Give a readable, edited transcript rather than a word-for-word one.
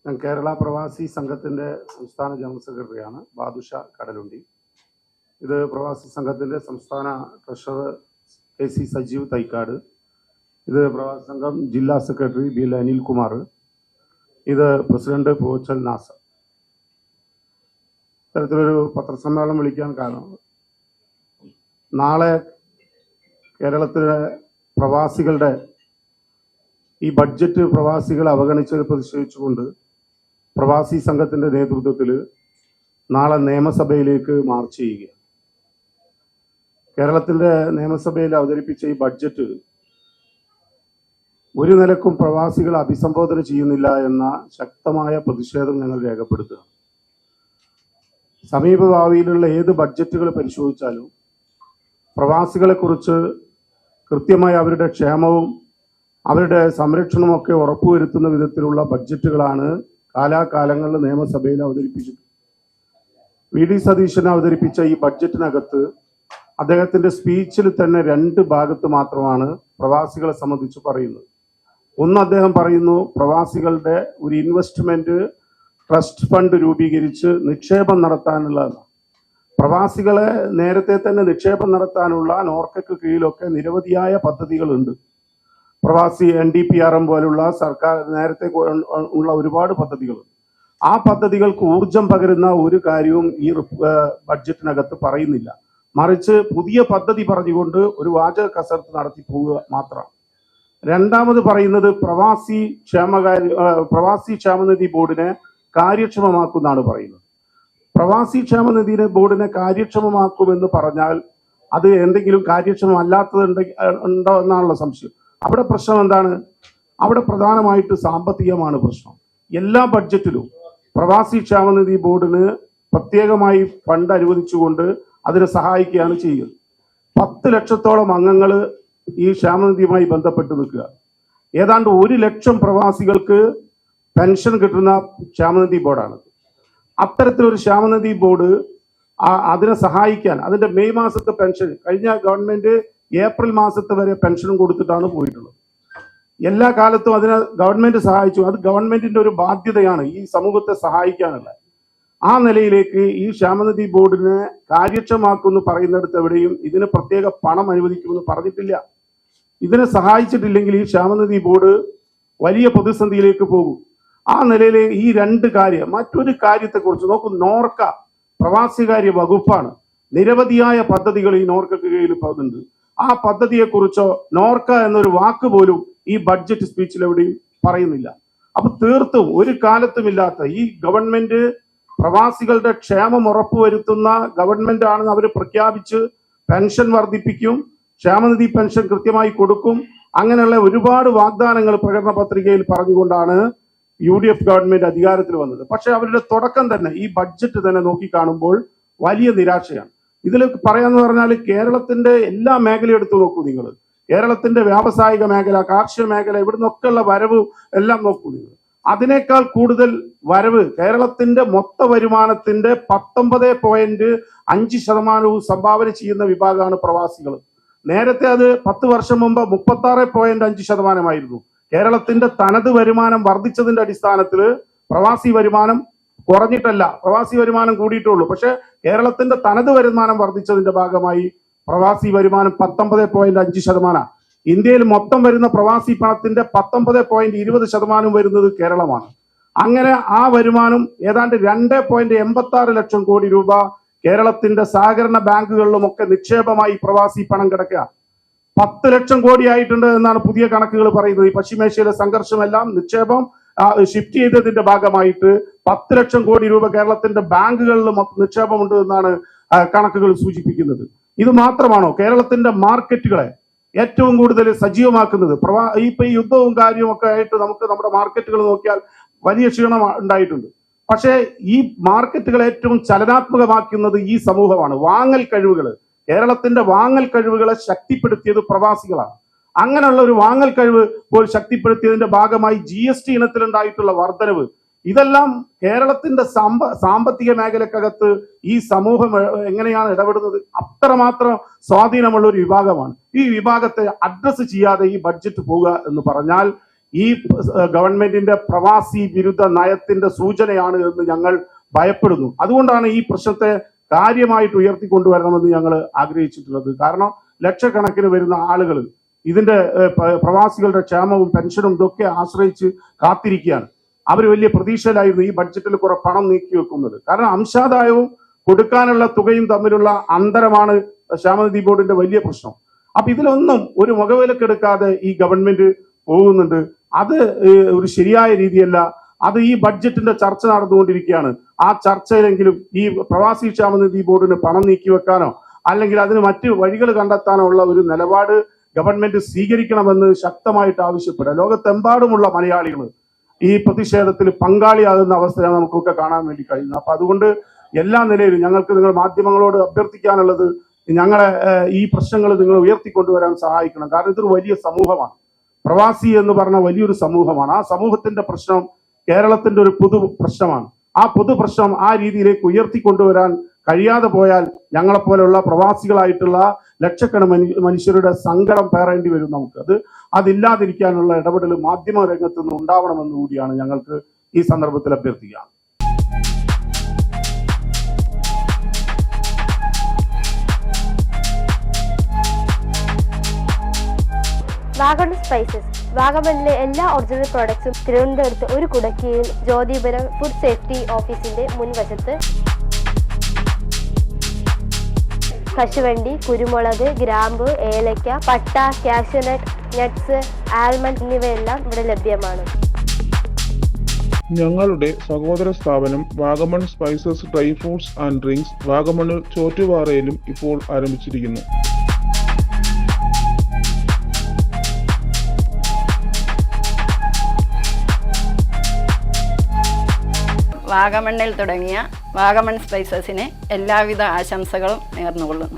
ഞാൻ കേരള പ്രവാസി സംഘത്തിൻ്റെ സംസ്ഥാന ജനറൽ സെക്രട്ടറിയാണ് ബാദുഷ കടലുണ്ടി. ഇത് പ്രവാസി സംഘത്തിൻ്റെ സംസ്ഥാന ട്രഷറർ KC സജീവ് തൈക്കാട്. ഇത് പ്രവാസി സംഘം ജില്ലാ സെക്രട്ടറി BL അനിൽകുമാർ. ഇത് പ്രസിഡന്റ് പോച്ചൽ നാസർ. ഇത്തരത്തിലൊരു പത്രസമ്മേളനം വിളിക്കാൻ കാരണം നാളെ കേരളത്തിലെ പ്രവാസികളുടെ ഈ ബഡ്ജറ്റ് പ്രവാസികളെ അവഗണിച്ചത് പ്രതിഷേധിച്ചുകൊണ്ട് പ്രവാസി സംഘത്തിന്റെ നേതൃത്വത്തിൽ നാളെ നിയമസഭയിലേക്ക് മാർച്ച് ചെയ്യുക. കേരളത്തിന്റെ നിയമസഭയിൽ അവതരിപ്പിച്ച ഈ ബഡ്ജറ്റ് ഒരു നിലക്കും പ്രവാസികളെ അഭിസംബോധന ചെയ്യുന്നില്ല എന്ന ശക്തമായ പ്രതിഷേധം ഞങ്ങൾ രേഖപ്പെടുത്തുക. സമീപഭാവിയിലുള്ള ഏത് ബഡ്ജറ്റുകൾ പരിശോധിച്ചാലും പ്രവാസികളെ കുറിച്ച് കൃത്യമായി അവരുടെ ക്ഷേമവും അവരുടെ സംരക്ഷണവും ഒക്കെ ഉറപ്പുവരുത്തുന്ന വിധത്തിലുള്ള ബഡ്ജറ്റുകളാണ് കാലാകാലങ്ങളിൽ നിയമസഭയിൽ അവതരിപ്പിച്ചിട്ടുള്ളത്. VD സതീശൻ അവതരിപ്പിച്ച ഈ ബഡ്ജറ്റിനകത്ത് അദ്ദേഹത്തിന്റെ സ്പീച്ചിൽ തന്നെ 2 ഭാഗത്ത് മാത്രമാണ് പ്രവാസികളെ സംബന്ധിച്ച് പറയുന്നത്. ഒന്ന്, അദ്ദേഹം പറയുന്നു പ്രവാസികളുടെ ഒരു ഇൻവെസ്റ്റ്മെന്റ് ട്രസ്റ്റ് ഫണ്ട് രൂപീകരിച്ച് നിക്ഷേപം നടത്താനുള്ളതാണ്. പ്രവാസികളെ നേരത്തെ തന്നെ നിക്ഷേപം നടത്താനുള്ള നോർക്കയ്ക്ക് കീഴിലൊക്കെ നിരവധിയായ പദ്ധതികളുണ്ട്. പ്രവാസി NDPRM പോലുള്ള സർക്കാർ നേരത്തെ ഉള്ള ഒരുപാട് പദ്ധതികളുണ്ട്. ആ പദ്ധതികൾക്ക് ഊർജം പകരുന്ന ഒരു കാര്യവും ഈ ബഡ്ജറ്റിനകത്ത് പറയുന്നില്ല. മറിച്ച് പുതിയ പദ്ധതി പറഞ്ഞുകൊണ്ട് ഒരു വാചക കസരത്ത് നടത്തി പോവുക മാത്രമാണ്. രണ്ടാമത് പറയുന്നത് പ്രവാസി ക്ഷേമനിധി ബോർഡിനെ കാര്യക്ഷമമാക്കുമെന്നാണ് പറയുന്നത്. പ്രവാസി ക്ഷേമനിധി ബോർഡിനെ കാര്യക്ഷമമാക്കുമെന്ന് പറഞ്ഞാൽ അത് എന്തെങ്കിലും കാര്യക്ഷമമല്ലാത്തത് ഉണ്ടോ എന്നാണുള്ള സംശയം. അവിടെ പ്രശ്നം എന്താണ്? അവിടെ പ്രധാനമായിട്ട് സാമ്പത്തികമാണ് പ്രശ്നം. എല്ലാ ബഡ്ജറ്റിലും പ്രവാസി ക്ഷേമനിധി ബോർഡിന് പ്രത്യേകമായി ഫണ്ട് അനുവദിച്ചുകൊണ്ട് അതിനെ സഹായിക്കുകയാണ് ചെയ്യുന്നത്. 10 ലക്ഷത്തോളം അംഗങ്ങൾ ഈ ക്ഷേമനിധിയുമായി ബന്ധപ്പെട്ട് നിൽക്കുക. ഏതാണ്ട് 1 ലക്ഷം പ്രവാസികൾക്ക് പെൻഷൻ കിട്ടുന്ന ക്ഷേമനിധി ബോർഡാണ്. അത്തരത്തിലൊരു ക്ഷേമനിധി ബോർഡ് അതിനെ സഹായിക്കാൻ അതിന്റെ മെയ് മാസത്തെ പെൻഷൻ കഴിഞ്ഞ ഗവൺമെന്റ് ഏപ്രിൽ മാസത്തെ വരെ പെൻഷനും കൊടുത്തിട്ടാണ് പോയിട്ടുള്ളത്. എല്ലാ കാലത്തും അതിനെ ഗവൺമെന്റ് സഹായിച്ചു. അത് ഗവൺമെന്റിന്റെ ഒരു ബാധ്യതയാണ് ഈ സമൂഹത്തെ സഹായിക്കാനുള്ള. ആ നിലയിലേക്ക് ഈ ക്ഷേമനിധി ബോർഡിനെ കാര്യക്ഷമമാക്കുമെന്ന് പറയുന്നിടത്ത് എവിടെയും ഇതിന് പ്രത്യേക പണം അനുവദിക്കുമെന്ന് പറഞ്ഞിട്ടില്ല. ഇതിനെ സഹായിച്ചിട്ടില്ലെങ്കിൽ ഈ ക്ഷേമനിധി ബോർഡ് വലിയ പ്രതിസന്ധിയിലേക്ക് പോകും. ആ നിലയിൽ ഈ 2 കാര്യം. മറ്റൊരു കാര്യത്തെക്കുറിച്ച് നോക്കൂ, നോർക്ക പ്രവാസികാര്യ വകുപ്പാണ്. നിരവധിയായ പദ്ധതികൾ ഈ നോർക്കക്ക് കീഴിൽ പോകുന്നുണ്ട്. ആ പദ്ധതിയെക്കുറിച്ചോ നോർക്ക എന്നൊരു വാക്ക് പോലും ഈ ബഡ്ജറ്റ് സ്പീച്ചിൽ എവിടെയും പറയുന്നില്ല. അപ്പൊ തീർത്തും ഒരു കാലത്തുമില്ലാത്ത ഈ ഗവൺമെന്റ് പ്രവാസികളുടെ ക്ഷേമം ഉറപ്പുവരുത്തുന്ന ഗവൺമെന്റ് ആണെന്ന് അവർ പ്രഖ്യാപിച്ച് പെൻഷൻ വർദ്ധിപ്പിക്കും, ക്ഷേമനിധി പെൻഷൻ കൃത്യമായി കൊടുക്കും, അങ്ങനെയുള്ള ഒരുപാട് വാഗ്ദാനങ്ങൾ പ്രകടന പത്രികയിൽ പറഞ്ഞുകൊണ്ടാണ് UDF ഗവൺമെന്റ് അധികാരത്തിൽ വന്നത്. പക്ഷെ അവരുടെ തുടക്കം തന്നെ ഈ ബഡ്ജറ്റ് തന്നെ നോക്കിക്കാണുമ്പോൾ വലിയ നിരാശയാണ്. ഇതിൽ പറയാന്ന് പറഞ്ഞാൽ കേരളത്തിന്റെ എല്ലാ മേഖലയും എടുത്തു നോക്കൂ നിങ്ങൾ. കേരളത്തിന്റെ വ്യാവസായിക മേഖല, കാർഷിക മേഖല, ഇവിടുന്നൊക്കെയുള്ള വരവ് എല്ലാം നോക്കൂ നിങ്ങൾ. അതിനേക്കാൾ കൂടുതൽ വരവ് കേരളത്തിന്റെ മൊത്ത വരുമാനത്തിന്റെ 19.5% സംഭാവന ചെയ്യുന്ന വിഭാഗമാണ് പ്രവാസികൾ. നേരത്തെ അത് 10 വർഷം മുമ്പ് 36.5%. കേരളത്തിന്റെ തനത് വരുമാനം വർദ്ധിച്ചതിന്റെ അടിസ്ഥാനത്തിൽ പ്രവാസി വരുമാനം കുറഞ്ഞിട്ടല്ല, പ്രവാസി വരുമാനം കൂടിയിട്ടുള്ളൂ. പക്ഷെ കേരളത്തിന്റെ തനത് വരുമാനം വർദ്ധിച്ചതിന്റെ ഭാഗമായി പ്രവാസി വരുമാനം 19.5%. ഇന്ത്യയിൽ മൊത്തം വരുന്ന പ്രവാസി പണത്തിന്റെ 19.20% വരുന്നത് കേരളമാണ്. അങ്ങനെ ആ വരുമാനം ഏതാണ്ട് 2.86 ലക്ഷം കോടി രൂപ കേരളത്തിന്റെ സഹകരണ ബാങ്കുകളിലുമൊക്കെ നിക്ഷേപമായി പ്രവാസി പണം കിടക്കുക. 10 ലക്ഷം കോടി ആയിട്ടുണ്ട് എന്നാണ് പുതിയ കണക്കുകൾ പറയുന്നത്. ഈ പശ്ചിമേഷ്യയിലെ സംഘർഷമെല്ലാം നിക്ഷേപം ഷിഫ്റ്റ് ചെയ്തതിന്റെ ഭാഗമായിട്ട് 10 ലക്ഷം കോടി രൂപ കേരളത്തിന്റെ ബാങ്കുകളിൽ നിക്ഷേപമുണ്ട് എന്നാണ് കണക്കുകൾ സൂചിപ്പിക്കുന്നത്. ഇത് മാത്രമാണോ? കേരളത്തിന്റെ മാർക്കറ്റുകളെ ഏറ്റവും കൂടുതൽ സജീവമാക്കുന്നത് ഇപ്പൊ ഈ യുദ്ധവും കാര്യവും ഒക്കെ ആയിട്ട് നമുക്ക് നമ്മുടെ മാർക്കറ്റുകൾ നോക്കിയാൽ വലിയ ക്ഷീണം ഉണ്ടായിട്ടുണ്ട്. പക്ഷേ ഈ മാർക്കറ്റുകൾ ഏറ്റവും ചലനാത്മകമാക്കുന്നത് ഈ സമൂഹമാണ്. വാങ്ങൽ കഴിവുകൾ, കേരളത്തിന്റെ വാങ്ങൽ കഴിവുകളെ ശക്തിപ്പെടുത്തിയത് പ്രവാസികളാണ്. അങ്ങനെയുള്ള ഒരു വാങ്ങൽ കഴിവ് പോൽ ശക്തിപ്പെടുത്തിയതിന്റെ ഭാഗമായി GST ഇനത്തിലുണ്ടായിട്ടുള്ള വർധനവ്, ഇതെല്ലാം കേരളത്തിന്റെ സാമ്പത്തിക മേഖലക്കകത്ത് ഈ സമൂഹം എങ്ങനെയാണ് ഇടപെടുന്നത്? അത്രമാത്രം സ്വാധീനമുള്ള ഒരു വിഭാഗമാണ്. ഈ വിഭാഗത്തെ അഡ്രസ് ചെയ്യാതെ ഈ ബഡ്ജറ്റ് പോവുക എന്ന് പറഞ്ഞാൽ ഈ ഗവൺമെന്റിന്റെ പ്രവാസി വിരുദ്ധ നയത്തിന്റെ സൂചനയാണ് എന്ന് ഞങ്ങൾ ഭയപ്പെടുന്നു. അതുകൊണ്ടാണ് ഈ പ്രശ്നത്തെ കാര്യമായിട്ട് ഉയർത്തിക്കൊണ്ടുവരണമെന്ന് ഞങ്ങൾ ആഗ്രഹിച്ചിട്ടുള്ളത്. കാരണം ലക്ഷക്കണക്കിന് വരുന്ന ആളുകൾ ഇതിന്റെ പ്രവാസികളുടെ ക്ഷേമവും പെൻഷനും ഇതൊക്കെ ആശ്രയിച്ച് കാത്തിരിക്കുകയാണ്. അവർ വലിയ പ്രതീക്ഷയിലായിരുന്നു ഈ ബഡ്ജറ്റിൽ കുറെ പണം നീക്കി വെക്കുന്നത്. കാരണം അംശാദായവും കൊടുക്കാനുള്ള തുകയും തമ്മിലുള്ള അന്തരമാണ് ക്ഷേമനിധി ബോർഡിന്റെ വലിയ പ്രശ്നം. അപ്പൊ ഇതിലൊന്നും ഒരു മുഖവിലക്കെടുക്കാതെ ഈ ഗവൺമെന്റ് പോകുന്നുണ്ട്. അത് ഒരു ശരിയായ രീതിയല്ല. അത് ഈ ബഡ്ജറ്റിന്റെ ചർച്ച നടന്നുകൊണ്ടിരിക്കുകയാണ്. ആ ചർച്ചയിലെങ്കിലും ഈ പ്രവാസി ക്ഷേമനിധി ബോർഡിന് പണം നീക്കി വെക്കാനോ അല്ലെങ്കിൽ അതിന് മറ്റ് വഴികൾ കണ്ടെത്താനോ ഉള്ള ഒരു നിലപാട് ഗവൺമെന്റ് സ്വീകരിക്കണമെന്ന് ശക്തമായിട്ട് ആവശ്യപ്പെടുക. ലോകത്തെമ്പാടുമുള്ള മലയാളികൾ ഈ പ്രതിഷേധത്തിൽ പങ്കാളിയാകുന്ന അവസ്ഥയാണ് നമുക്കൊക്കെ കാണാൻ വേണ്ടി കഴിയുന്നത്. അപ്പൊ അതുകൊണ്ട് എല്ലാ നിലയിലും ഞങ്ങൾക്ക് നിങ്ങൾ മാധ്യമങ്ങളോട് അഭ്യർത്ഥിക്കാനുള്ളത്, ഞങ്ങളെ ഈ പ്രശ്നങ്ങൾ നിങ്ങൾ ഉയർത്തിക്കൊണ്ടുവരാൻ സഹായിക്കണം. കാരണം ഇതൊരു വലിയ സമൂഹമാണ്. പ്രവാസി എന്ന് പറഞ്ഞ വലിയൊരു സമൂഹമാണ്. ആ സമൂഹത്തിന്റെ പ്രശ്നം കേരളത്തിന്റെ ഒരു പൊതു പ്രശ്നമാണ്. ആ പൊതു പ്രശ്നം ആ രീതിയിലേക്ക് ഉയർത്തിക്കൊണ്ടുവരാൻ കഴിയാതെ പോയാൽ ഞങ്ങളെപ്പോലെയുള്ള പ്രവാസികളായിട്ടുള്ള ലക്ഷക്കണക്കിന് മനുഷ്യരുടെ സങ്കടം പേറേണ്ടി വരും നമുക്ക്. അതില്ലാതിരിക്കാനുള്ള ഇടപെടൽ മാധ്യമ രംഗത്ത് നിന്ന് ഉണ്ടാവണമെന്ന് കൂടിയാണ് ഞങ്ങൾക്ക് ഈ സന്ദർഭത്തിൽ അഭ്യർത്ഥിക്കുക. വാഗമൺ സ്പൈസസ്. വാഗമണിലെ എല്ലാ ഒറിജിനൽ പ്രോഡക്ട്സും തിരുവനന്തപുരത്ത് ഒരു കുടക്കീഴിൽ ജ്യോതിപുരം ഫുഡ് സേഫ്റ്റി ഓഫീസിന്റെ മുൻവശത്ത്. കശുവണ്ടി, കുരുമുളക്, ഗ്രാമ്പു, ഏലക്ക, പട്ട, കാഷ്യൂനട്ട്, നട്ട്സ്, ആൽമണ്ട് എന്നിവയെല്ലാം ഇവിടെ ലഭ്യമാണ്. ഞങ്ങളുടെ സഹോദര സ്ഥാപനം Vagamon spices dry fruits and drinks വാഗമണിൽ ചോറ്റുപാറയിലും ഇപ്പോൾ ആരംഭിച്ചിരിക്കുന്നു. വാഗമണ്ണിൽ തുടങ്ങിയ വാഗമൺ സ്പൈസസിന് എല്ലാവിധ ആശംസകളും നേർന്നുകൊള്ളുന്നു.